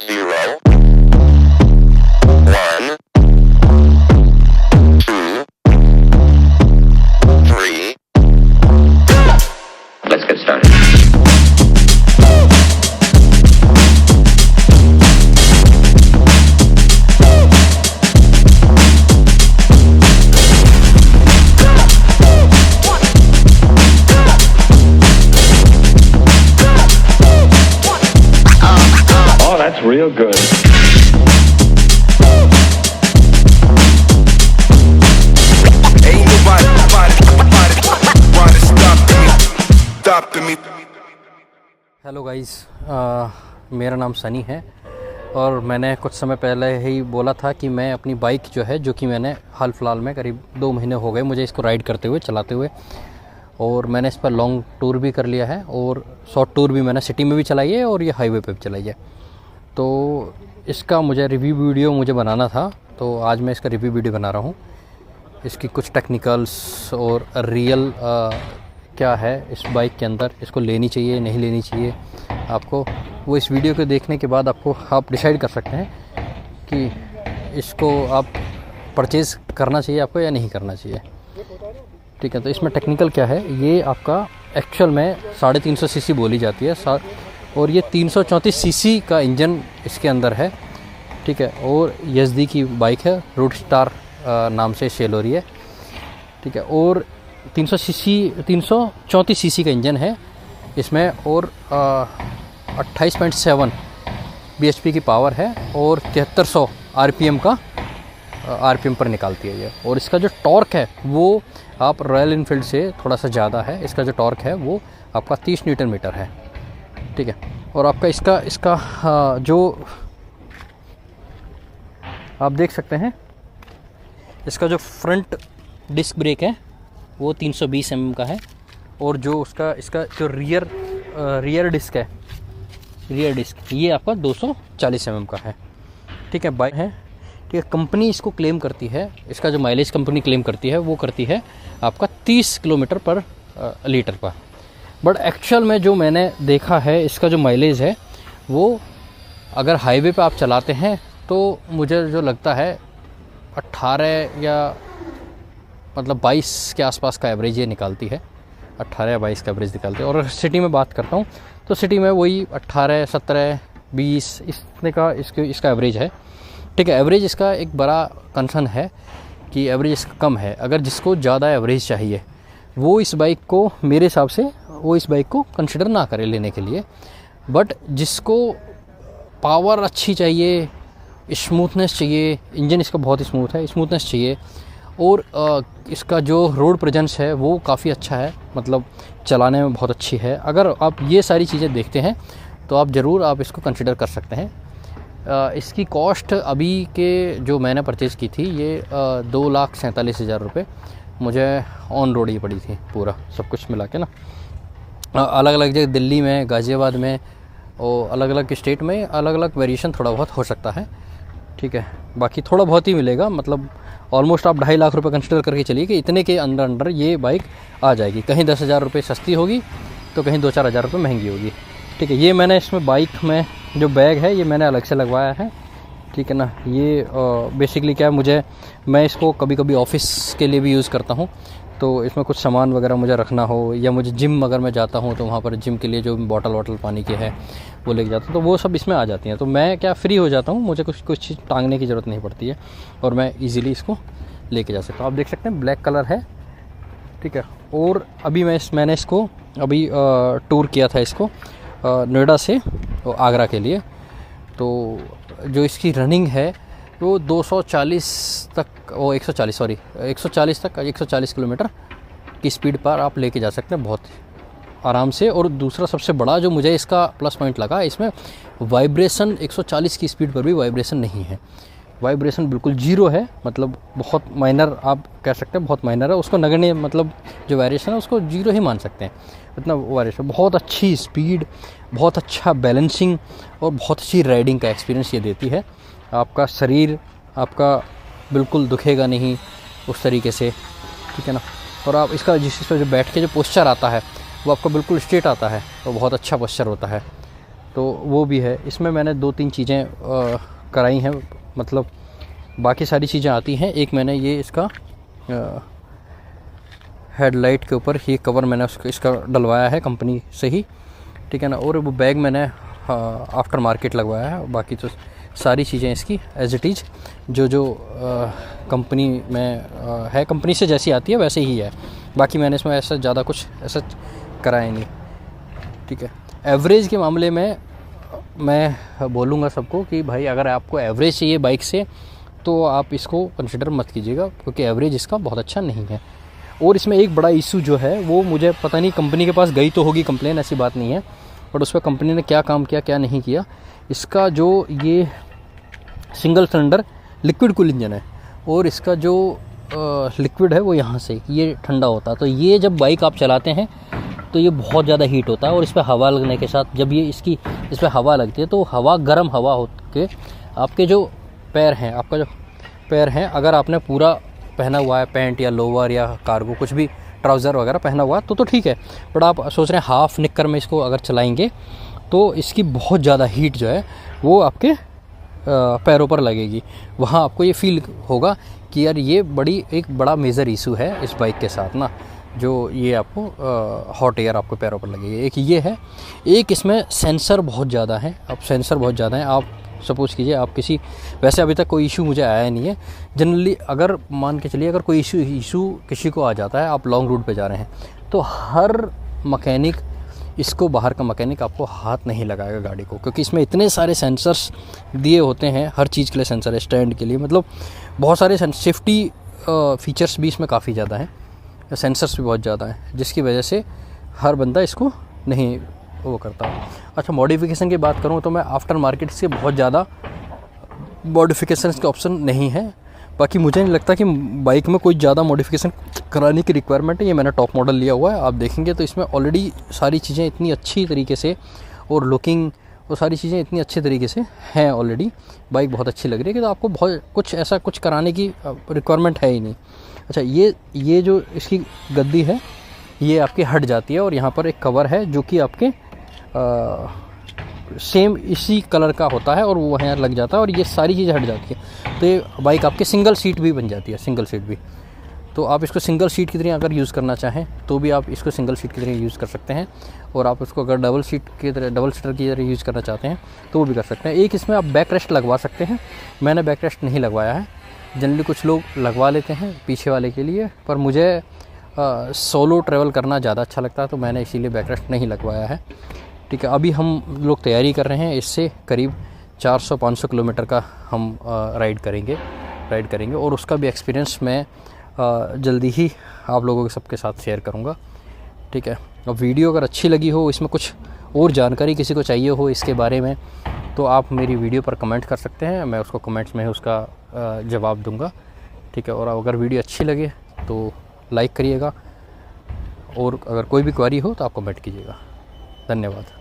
0 1 2 3 Let's get started. Oh, that's real good. Ain't nobody stopping me. Hello guys, मेरा नाम सनी है और मैंने कुछ समय पहले ही बोला था कि मैं अपनी बाइक जो है, जो कि मैंने हाल फिलहाल में करीब 2 महीने हो गए मुझे इसको राइड करते हुए, चलाते हुए, और मैंने इस पर लॉन्ग टूर भी कर लिया है और शॉर्ट टूर भी मैंने सिटी में भी चलाई है और ये हाईवे पे भी चलाई है। तो इसका मुझे रिव्यू वीडियो मुझे बनाना था, तो आज मैं इसका रिव्यू वीडियो बना रहा हूँ। इसकी कुछ टेक्निकल्स और रियल क्या है इस बाइक के अंदर, इसको लेनी चाहिए नहीं लेनी चाहिए आपको, वो इस वीडियो को देखने के बाद आप डिसाइड कर सकते हैं कि इसको आप परचेज़ करना चाहिए आपको या नहीं करना चाहिए। ठीक है, तो इसमें टेक्निकल क्या है, ये आपका एक्चुअल में 350 सीसी बोली जाती है और ये 334 सीसी का इंजन इसके अंदर है। ठीक है, और यज़दी की बाइक है, रूट स्टार नाम से सेल हो रही है। ठीक है, और 334 सीसी का इंजन है इसमें और 28.7 bhp की पावर है और 7300 आरपीएम पर निकालती है ये। और इसका जो टॉर्क है वो आप रॉयल इनफील्ड से थोड़ा सा ज़्यादा है। इसका जो टॉर्क है वो आपका 30 न्यूटन मीटर है। ठीक है, और आपका इसका जो आप देख सकते हैं, इसका जो फ्रंट डिस्क ब्रेक है वो 320 mm का है और जो इसका जो रियर डिस्क है, रियर डिस्क ये आपका 240 mm का है। ठीक है, बाइक है। ठीक है, कंपनी इसको क्लेम करती है, इसका जो माइलेज कंपनी क्लेम करती है वो करती है आपका 30 किलोमीटर पर लीटर का। बट एक्चुअल में जो मैंने देखा है, इसका जो माइलेज है वो अगर हाईवे पे आप चलाते हैं तो मुझे जो लगता है 18 या मतलब 22 के आसपास का एवरेज ये निकालती है, 18 या 22 का एवरेज निकालती है। और सिटी में बात करता हूँ तो सिटी में वही 18, 17, 20 इतने का इसका एवरेज है। ठीक है, एवरेज इसका एक बड़ा कंसर्न है कि एवरेज इसका कम है। अगर जिसको ज़्यादा एवरेज चाहिए वो इस बाइक को, मेरे हिसाब से वो इस बाइक को कंसिडर ना करे लेने के लिए। बट जिसको पावर अच्छी चाहिए, स्मूथनेस चाहिए, इंजन इसका बहुत स्मूथ है, स्मूथनेस चाहिए और इसका जो रोड प्रेजेंस है वो काफ़ी अच्छा है, मतलब चलाने में बहुत अच्छी है। अगर आप ये सारी चीज़ें देखते हैं तो आप ज़रूर आप इसको कंसिडर कर सकते हैं। इसकी कॉस्ट अभी के जो मैंने परचेज़ की थी ये 2,47,000 रुपये मुझे ऑन रोड ही पड़ी थी, पूरा सब कुछ मिला के ना। अलग अलग जगह दिल्ली में, गाज़ियाबाद में और अलग अलग स्टेट में अलग अलग वेरिएशन थोड़ा बहुत हो सकता है। ठीक है, बाकी थोड़ा बहुत ही मिलेगा, मतलब ऑलमोस्ट आप 2.5 लाख रुपए कंसिडर करके चलिए कि इतने के अंदर ये बाइक आ जाएगी। कहीं 10,000 रुपये सस्ती होगी तो कहीं 2-4 हज़ार रुपये महंगी होगी। ठीक है, ये मैंने इसमें बाइक में जो बैग है ये मैंने अलग से लगवाया है। ठीक है ना, ये बेसिकली क्या है, मैं इसको कभी कभी ऑफिस के लिए भी यूज़ करता हूँ, तो इसमें कुछ सामान वगैरह मुझे रखना हो या मुझे जिम अगर मैं जाता हूँ तो वहाँ पर जिम के लिए जो बॉटल पानी की है वो लेके जाता हूँ, तो वो सब इसमें आ जाती हैं। तो मैं क्या फ्री हो जाता हूँ, मुझे कुछ चीज़ टांगने की ज़रूरत नहीं पड़ती है और मैं ईज़िली इसको लेके जा सकता हूँ। आप देख सकते हैं ब्लैक कलर है। ठीक है, और अभी मैंने इसको अभी टूर किया था इसको नोएडा से आगरा के लिए। तो जो इसकी रनिंग है वो 240 तक, वो 140 किलोमीटर की स्पीड पर आप लेके जा सकते हैं बहुत आराम से। और दूसरा सबसे बड़ा जो मुझे इसका प्लस पॉइंट लगा, इसमें वाइब्रेशन 140 की स्पीड पर भी वाइब्रेशन नहीं है, वाइब्रेशन बिल्कुल जीरो है, मतलब बहुत माइनर आप कह सकते हैं, बहुत माइनर है। उसको नगण्य, मतलब जो वाइब्रेशन है उसको जीरो ही मान सकते हैं, इतना वाइब्रेशन। बहुत अच्छी स्पीड, बहुत अच्छा बैलेंसिंग और बहुत अच्छी राइडिंग का एक्सपीरियंस ये देती है। आपका शरीर आपका बिल्कुल दुखेगा नहीं उस तरीके से, ठीक है ना। और आप इसका जिस पर जो बैठ के जो पोस्चर आता है वो आपको बिल्कुल स्ट्रेट आता है, तो बहुत अच्छा पोस्चर होता है। तो वो भी है। इसमें मैंने 2-3 चीज़ें कराई हैं, मतलब बाकी सारी चीज़ें आती हैं। एक मैंने ये इसका हेडलाइट के ऊपर ये कवर मैंने इसका डलवाया है कंपनी से ही, ठीक है ना। और वो बैग मैंने आफ्टर मार्केट लगवाया है। बाकी तो सारी चीज़ें इसकी एज इट इज़ जो कंपनी में है, कंपनी से जैसी आती है वैसे ही है। बाकी मैंने इसमें ऐसा ज़्यादा कुछ ऐसा कराया नहीं, ठीक है। एवरेज के मामले में मैं बोलूँगा सबको कि भाई अगर आपको एवरेज चाहिए बाइक से तो आप इसको कंसिडर मत कीजिएगा, क्योंकि एवरेज इसका बहुत अच्छा नहीं है। और इसमें एक बड़ा इशू जो है वो मुझे पता नहीं, कंपनी के पास गई तो होगी कंप्लेन, ऐसी बात नहीं है, बट उस पर कंपनी ने क्या काम किया क्या नहीं किया। इसका जो ये single cylinder liquid cool engine है और इसका जो लिक्विड है वो यहाँ से ये ठंडा होता है, तो ये जब बाइक आप चलाते हैं तो ये बहुत ज़्यादा हीट होता है। और इस पर हवा लगने के साथ जब ये इस पर हवा लगती है तो हवा गर्म हवा होकर आपके जो पैर हैं, आपका जो पैर हैं, अगर आपने पूरा पहना हुआ है पैंट या लोअर या कार्गो कुछ भी ट्राउज़र वगैरह पहना हुआ है तो ठीक है, बट आप सोच रहे हैं हाफ निक्कर में इसको अगर चलाएंगे तो इसकी बहुत ज़्यादा हीट जो है वो आपके पैरों पर लगेगी। वहाँ आपको ये फील होगा कि यार ये एक बड़ा मेजर इशू है इस बाइक के साथ ना, जो ये आपको हॉट एयर आपको पैरों पर लगेगी। एक ये है, एक इसमें सेंसर बहुत ज़्यादा है। अब सेंसर बहुत ज़्यादा है, आप सपोज़ कीजिए आप किसी, वैसे अभी तक कोई इशू मुझे आया नहीं है। जनरली अगर मान के चलिए अगर कोई इशू किसी को आ जाता है, आप लॉन्ग रूट पे जा रहे हैं, तो हर मैकेनिक इसको, बाहर का मैकेनिक आपको हाथ नहीं लगाएगा गाड़ी को, क्योंकि इसमें इतने सारे सेंसर्स दिए होते हैं। हर चीज़ के लिए सेंसर है, स्टैंड के लिए, मतलब बहुत सारे सेफ्टी फीचर्स भी इसमें काफ़ी ज़्यादा हैं, सेंसर्स भी बहुत ज़्यादा हैं, जिसकी वजह से हर बंदा इसको नहीं वो करता। अच्छा, मॉडिफिकेशन की बात करूँ तो मैं आफ्टर मार्केट से बहुत ज़्यादा मॉडिफिकेशन के ऑप्शन नहीं है। बाकी मुझे नहीं लगता कि बाइक में कोई ज़्यादा मॉडिफिकेशन कराने की रिक्वायरमेंट है। ये मैंने टॉप मॉडल लिया हुआ है, आप देखेंगे तो इसमें ऑलरेडी सारी चीज़ें इतनी अच्छी तरीके से, और लुकिंग और सारी चीज़ें इतनी अच्छे तरीके से हैं ऑलरेडी, बाइक बहुत अच्छी लग रही है कि तो आपको बहुत कुछ ऐसा कुछ कराने की रिक्वायरमेंट है ही नहीं। अच्छा, ये जो इसकी गद्दी है ये आपकी हट जाती है, और यहाँ पर एक कवर है जो कि आपके सेम इसी कलर का होता है और वो यहाँ लग जाता है, और ये सारी चीज़ें हट जाती है। तो ये बाइक आपकी सिंगल सीट भी बन जाती है, सिंगल सीट भी। तो आप इसको सिंगल सीट की तरह अगर यूज़ करना चाहें तो भी आप इसको सिंगल सीट की तरह यूज़ कर सकते हैं, और आप इसको अगर डबल सीटर की तरह यूज़ करना चाहते हैं तो वो भी कर सकते हैं। एक इसमें आप बैक रेस्ट लगवा सकते हैं, मैंने बैक रेस्ट नहीं लगवाया है। जनरली कुछ लोग लगवा लेते हैं पीछे वाले के लिए, पर मुझे सोलो ट्रैवल करना ज़्यादा अच्छा लगता है, तो मैंने इसीलिए बैक रेस्ट नहीं लगवाया है, ठीक है। अभी हम लोग तैयारी कर रहे हैं, इससे करीब 400-500 किलोमीटर का हम राइड करेंगे, और उसका भी एक्सपीरियंस मैं जल्दी ही आप लोगों के सबके साथ शेयर करूंगा, ठीक है। अब वीडियो अगर अच्छी लगी हो, इसमें कुछ और जानकारी किसी को चाहिए हो इसके बारे में, तो आप मेरी वीडियो पर कमेंट कर सकते हैं, मैं उसको कमेंट्स में उसका जवाब दूंगा, ठीक है। और अगर वीडियो अच्छी लगे तो लाइक करिएगा, और अगर कोई भी क्वेरी हो तो आप कमेंट कीजिएगा। धन्यवाद।